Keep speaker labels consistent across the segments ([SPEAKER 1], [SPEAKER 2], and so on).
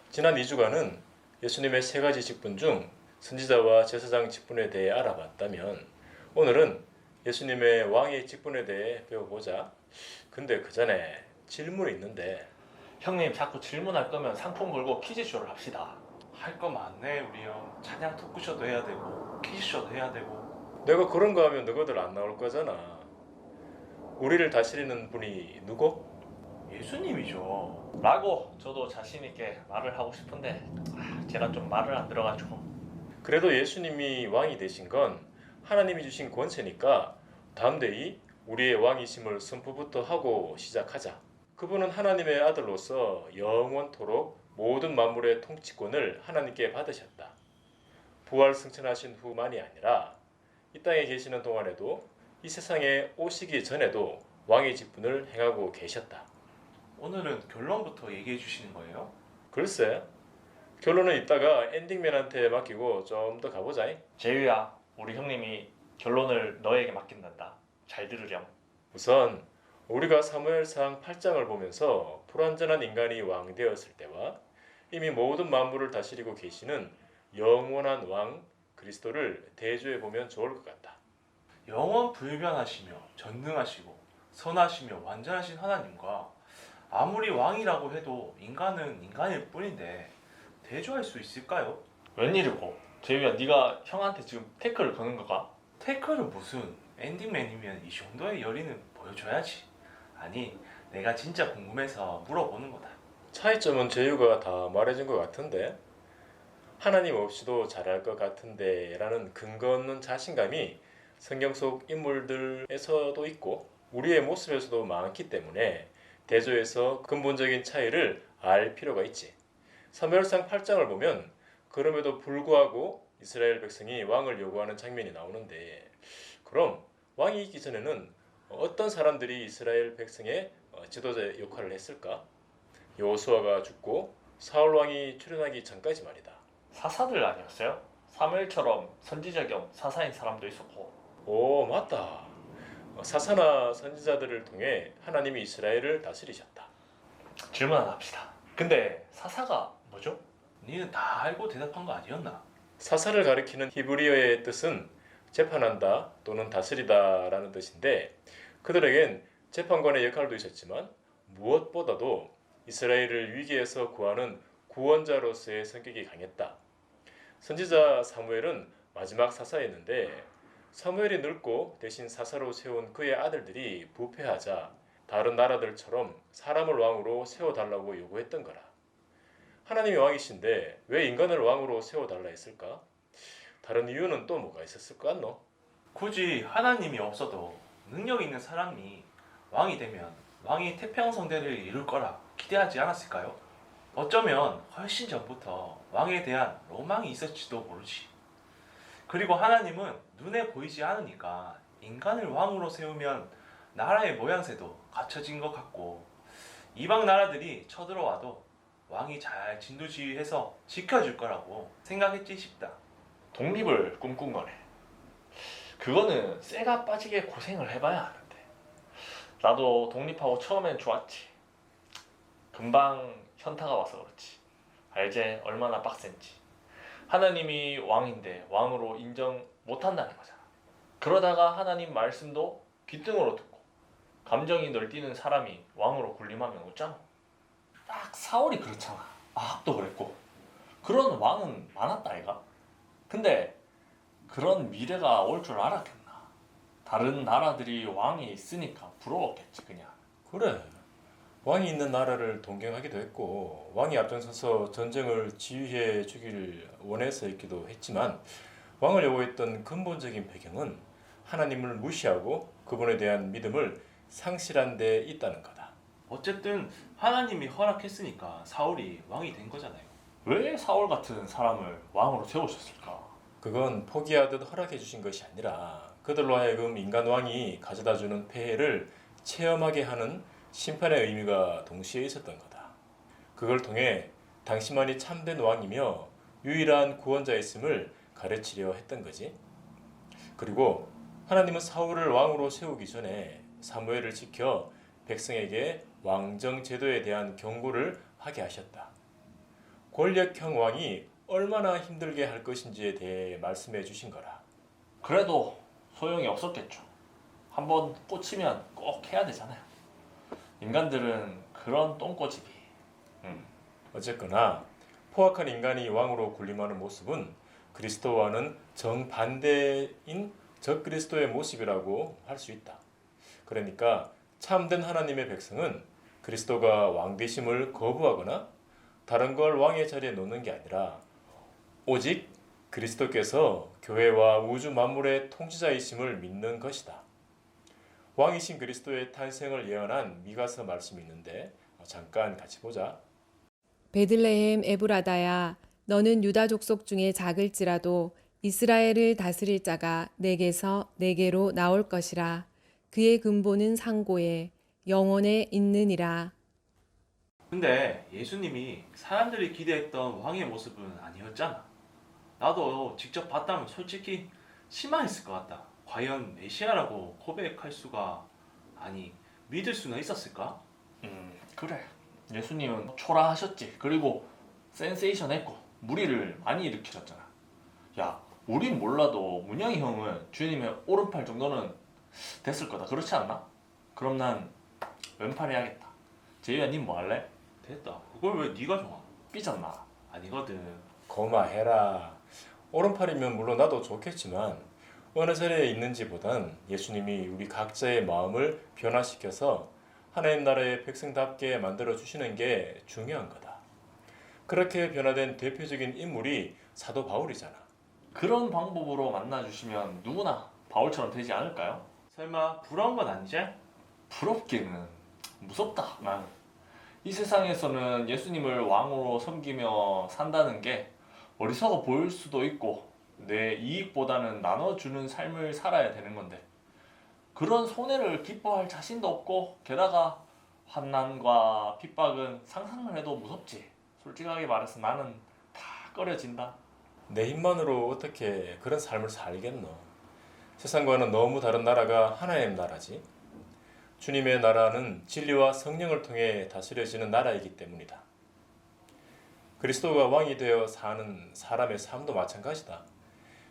[SPEAKER 1] 지난 2주간은 예수님의 세 가지 직분 중 선지자와 제사장 직분에 대해 알아봤다면, 오늘은 예수님의 왕의 직분에 대해 배워보자. 근데 그 전에 질문이 있는데.
[SPEAKER 2] 형님 자꾸 질문할 거면 상품 걸고 퀴즈쇼를 합시다.
[SPEAKER 3] 할 거 많네 우리 형. 찬양 토크쇼도 해야 되고 퀴즈쇼도 해야 되고.
[SPEAKER 1] 내가 그런 거 하면 너희들 안 나올 거잖아. 우리를 다스리는 분이 누구?
[SPEAKER 3] 예수님이죠.
[SPEAKER 2] 라고 저도 자신 있게 말을 하고 싶은데 제가 좀 말을 안 들어가지고.
[SPEAKER 1] 그래도 예수님이 왕이 되신 건 하나님이 주신 권세니까 담대히 우리의 왕이심을 선포부터 하고 시작하자. 그분은 하나님의 아들로서 영원토록 모든 만물의 통치권을 하나님께 받으셨다. 부활 승천하신 후만이 아니라 이 땅에 계시는 동안에도, 이 세상에 오시기 전에도 왕의 직분을 행하고 계셨다.
[SPEAKER 3] 오늘은 결론부터 얘기해 주시는 거예요?
[SPEAKER 1] 글쎄, 결론은 이따가 엔딩맨한테 맡기고 좀 더 가보자.
[SPEAKER 2] 재유야, 우리 형님이 결론을 너에게 맡긴단다. 잘 들으렴.
[SPEAKER 1] 우선 우리가 사무엘상 8장을 보면서 불완전한 인간이 왕 되었을 때와 이미 모든 만물을 다스리고 계시는 영원한 왕 그리스도를 대조해 보면 좋을 것 같다.
[SPEAKER 3] 영원 불변하시며 전능하시고 선하시며 완전하신 하나님과 아무리 왕이라고 해도 인간은 인간일 뿐인데 대조할 수 있을까요?
[SPEAKER 2] 웬일이고? 재유야, 네가 형한테 지금 태클을 거는 거가?
[SPEAKER 3] 태클은 무슨, 엔딩맨이면 이 정도의 열의는 보여줘야지. 아니, 내가 진짜 궁금해서 물어보는 거다.
[SPEAKER 1] 차이점은 제유가 다 말해준 것 같은데, 하나님 없이도 잘할 것 같은데 라는 근거 없는 자신감이 성경 속 인물들에서도 있고 우리의 모습에서도 많기 때문에 대조에서 근본적인 차이를 알 필요가 있지. 사무엘상 8장을 보면 그럼에도 불구하고 이스라엘 백성이 왕을 요구하는 장면이 나오는데, 그럼 왕이 있기 전에는 어떤 사람들이 이스라엘 백성의 지도자 역할을 했을까? 여호수아가 죽고 사울 왕이 출현하기 전까지 말이다.
[SPEAKER 2] 사사들 아니었어요? 사무엘처럼 선지자 겸 사사인 사람도 있었고.
[SPEAKER 1] 오, 맞다. 사사나 선지자들을 통해 하나님이 이스라엘을 다스리셨다.
[SPEAKER 2] 질문 하나 합시다. 근데 사사가 뭐죠?
[SPEAKER 3] 니는 다 알고 대답한 거 아니었나?
[SPEAKER 1] 사사를 가리키는 히브리어의 뜻은 재판한다 또는 다스리다 라는 뜻인데, 그들에겐 재판관의 역할도 있었지만 무엇보다도 이스라엘을 위기에서 구하는 구원자로서의 성격이 강했다. 선지자 사무엘은 마지막 사사였는데, 사무엘이 늙고 대신 사사로 세운 그의 아들들이 부패하자 다른 나라들처럼 사람을 왕으로 세워달라고 요구했던 거라. 하나님이 왕이신데 왜 인간을 왕으로 세워달라 했을까? 다른 이유는 또 뭐가 있었을 것 같노?
[SPEAKER 3] 굳이 하나님이 없어도 능력 있는 사람이 왕이 되면 왕이 태평성대를 이룰 거라 기대하지 않았을까요? 어쩌면 훨씬 전부터 왕에 대한 로망이 있었지도 모르지. 그리고 하나님은 눈에 보이지 않으니까 인간을 왕으로 세우면 나라의 모양새도 갖춰진 것 같고, 이방 나라들이 쳐들어와도 왕이 잘 진두지휘해서 지켜줄 거라고 생각했지 싶다.
[SPEAKER 2] 독립을 꿈꾼 거네. 그거는 쇠가 빠지게 고생을 해봐야 하는데. 나도 독립하고 처음엔 좋았지. 금방 현타가 와서 그렇지. 알제 얼마나 빡센지. 하나님이 왕인데 왕으로 인정 못한다는 거잖아. 그러다가 하나님 말씀도 귓등으로 듣고 감정이 널뛰는 사람이 왕으로 군림하면 어쩌노? 딱 사울이 그렇잖아. 아합도 그랬고. 그런 왕은 많았다 아이가? 근데 그런 미래가 올 줄 알았겠나? 다른 나라들이 왕이 있으니까 부러웠겠지 그냥.
[SPEAKER 1] 그래, 왕이 있는 나라를 동경하기도 했고 왕이 앞장서서 전쟁을 지휘해 주길 원해서였기도 했지만, 왕을 요구했던 근본적인 배경은 하나님을 무시하고 그분에 대한 믿음을 상실한 데 있다는 거다.
[SPEAKER 3] 어쨌든 하나님이 허락했으니까 사울이 왕이 된 거잖아요.
[SPEAKER 2] 왜 사울 같은 사람을 왕으로 세우셨을까?
[SPEAKER 1] 그건 포기하듯 허락해 주신 것이 아니라 그들로 하여금 인간 왕이 가져다주는 폐해를 체험하게 하는 심판의 의미가 동시에 있었던 거다. 그걸 통해 당신만이 참된 왕이며 유일한 구원자였음을 가르치려 했던 거지. 그리고 하나님은 사울을 왕으로 세우기 전에 사무엘을 지켜 백성에게 왕정 제도에 대한 경고를 하게 하셨다. 권력형 왕이 얼마나 힘들게 할 것인지에 대해 말씀해 주신 거라.
[SPEAKER 2] 그래도 소용이 없었겠죠. 한번 꽂히면 꼭 해야 되잖아요. 인간들은 그런 똥꼬집이.
[SPEAKER 1] 어쨌거나 포악한 인간이 왕으로 군림하는 모습은 그리스도와는 정반대인 적그리스도의 모습이라고 할 수 있다. 그러니까 참된 하나님의 백성은 그리스도가 왕 되심을 거부하거나 다른 걸 왕의 자리에 놓는 게 아니라 오직 그리스도께서 교회와 우주 만물의 통치자이심을 믿는 것이다. 왕이신 그리스도의 탄생을 예언한 미가서 말씀이 있는데 잠깐 같이 보자.
[SPEAKER 4] 베들레헴 에브라다야 너는 유다 족속 중에 작을지라도 이스라엘을 다스릴 자가 내게서 내게로 나올 것이라. 그의 근본은 상고에 영원에 있느니라.
[SPEAKER 3] 근데 예수님이 사람들이 기대했던 왕의 모습은 아니었잖아. 나도 직접 봤다면 솔직히 실망했을 것 같다. 과연 메시아라고 고백할 수가, 아니 믿을 수는 있었을까?
[SPEAKER 2] 그래. 예수님은 초라하셨지. 그리고 센세이션 했고 무리를 많이 일으키셨잖아. 야, 우린 몰라도 문영이 형은 주님의 오른팔 정도는 됐을 거다. 그렇지 않나? 그럼 난 왼팔 해야겠다. 제이야, 님 뭐 할래?
[SPEAKER 3] 됐다. 그걸 왜 네가 좋아?
[SPEAKER 2] 삐졌나?
[SPEAKER 3] 아니거든.
[SPEAKER 1] 고마해라. 오른팔이면 물론 나도 좋겠지만 어느 자리에 있는지보단 예수님이 우리 각자의 마음을 변화시켜서 하나님 나라의 백성답게 만들어 주시는 게 중요한 거다. 그렇게 변화된 대표적인 인물이 사도 바울이잖아.
[SPEAKER 2] 그런 방법으로 만나주시면 누구나 바울처럼 되지 않을까요?
[SPEAKER 3] 설마 부러운 건 아니지?
[SPEAKER 2] 부럽기는 무섭다. 난 이 세상에서는 예수님을 왕으로 섬기며 산다는 게 어리석어 보일 수도 있고 내 이익보다는 나눠주는 삶을 살아야 되는 건데 그런 손해를 기뻐할 자신도 없고 게다가 환난과 핍박은 상상만 해도 무섭지. 솔직하게 말해서 나는 다 꺼려진다.
[SPEAKER 1] 내 힘만으로 어떻게 그런 삶을 살겠노? 세상과는 너무 다른 나라가 하나의 나라지. 주님의 나라는 진리와 성령을 통해 다스려지는 나라이기 때문이다. 그리스도가 왕이 되어 사는 사람의 삶도 마찬가지다.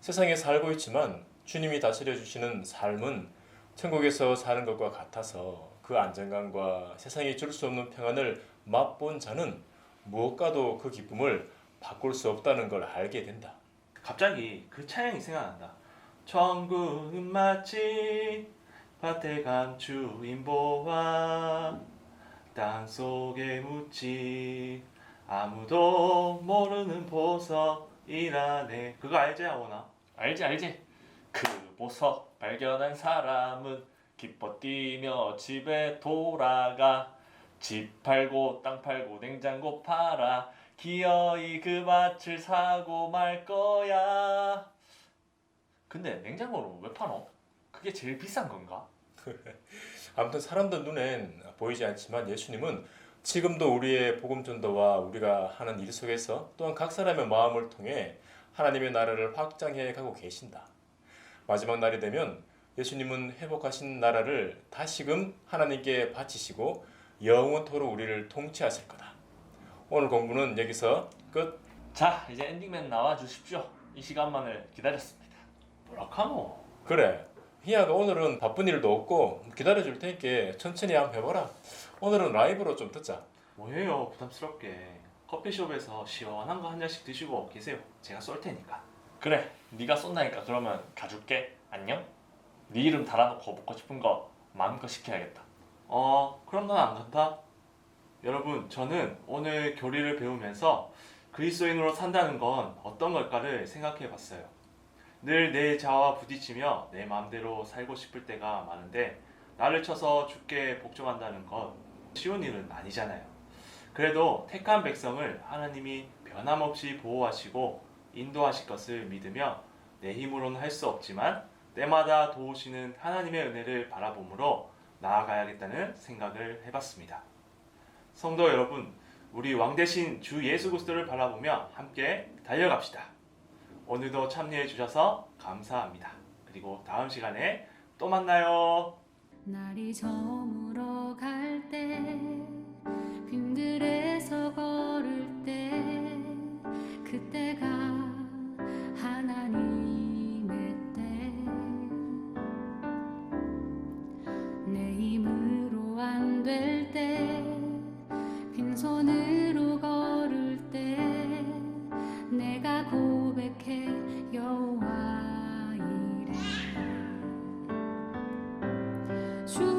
[SPEAKER 1] 세상에 살고 있지만 주님이 다스려 주시는 삶은 천국에서 사는 것과 같아서 그 안정감과 세상이 줄 수 없는 평안을 맛본 자는 무엇과도 그 기쁨을 바꿀 수 없다는 걸 알게 된다.
[SPEAKER 3] 갑자기 그 찬양이 생각난다. 천국은 마치 밭에 감추인 보화, 땅속에 묻힌 아무도 모르는 보석이라네. 그거 알지, 아오나?
[SPEAKER 2] 알지. 그 보석 발견한 사람은 기뻐 뛰며 집에 돌아가. 집 팔고 땅 팔고 냉장고 팔아 기어이 그 밭을 사고 말 거야. 근데 냉장고를 왜 파노? 그게 제일 비싼 건가?
[SPEAKER 1] 아무튼 사람들 눈엔 보이지 않지만 예수님은 지금도 우리의 복음 전도와 우리가 하는 일 속에서 또한 각 사람의 마음을 통해 하나님의 나라를 확장해 가고 계신다. 마지막 날이 되면 예수님은 회복하신 나라를 다시금 하나님께 바치시고 영원토록 우리를 통치하실 거다. 오늘 공부는 여기서 끝.
[SPEAKER 2] 자, 이제 엔딩맨 나와 주십시오. 이 시간만을 기다렸습니다.
[SPEAKER 3] 뭐라카노?
[SPEAKER 1] 그래. 희야가 오늘은 바쁜 일도 없고 기다려줄 테니까 천천히 한번 해봐라. 오늘은 라이브로 좀 듣자.
[SPEAKER 3] 뭐예요, 부담스럽게. 커피숍에서 시원한 거 한 잔씩 드시고 계세요. 제가 쏠 테니까.
[SPEAKER 2] 그래, 네가 쏜다니까. 그러면 가줄게. 안녕? 네 이름 달아놓고 먹고 싶은 거 마음껏 시켜야겠다.
[SPEAKER 3] 그럼 난 안 간다. 여러분, 저는 오늘 교리를 배우면서 그리스도인으로 산다는 건 어떤 걸까를 생각해 봤어요. 늘 내 자아와 부딪히며 내 마음대로 살고 싶을 때가 많은데 나를 쳐서 죽게 복종한다는 건 쉬운 일은 아니잖아요. 그래도 택한 백성을 하나님이 변함없이 보호하시고 인도하실 것을 믿으며 내 힘으로는 할 수 없지만 때마다 도우시는 하나님의 은혜를 바라보므로 나아가야겠다는 생각을 해봤습니다. 성도 여러분, 우리 왕 대신 주 예수 그리스도를 바라보며 함께 달려갑시다. 오늘도 참여해 주셔서 감사합니다. 그리고 다음 시간에 또 만나요.
[SPEAKER 5] 날이 저물어 갈 때 빈들에서 걸을 때 그때가 하나님의 때 내 힘으로 안 될 때 빈손으로 걸을 때 내가 고백해 여호와 이래 주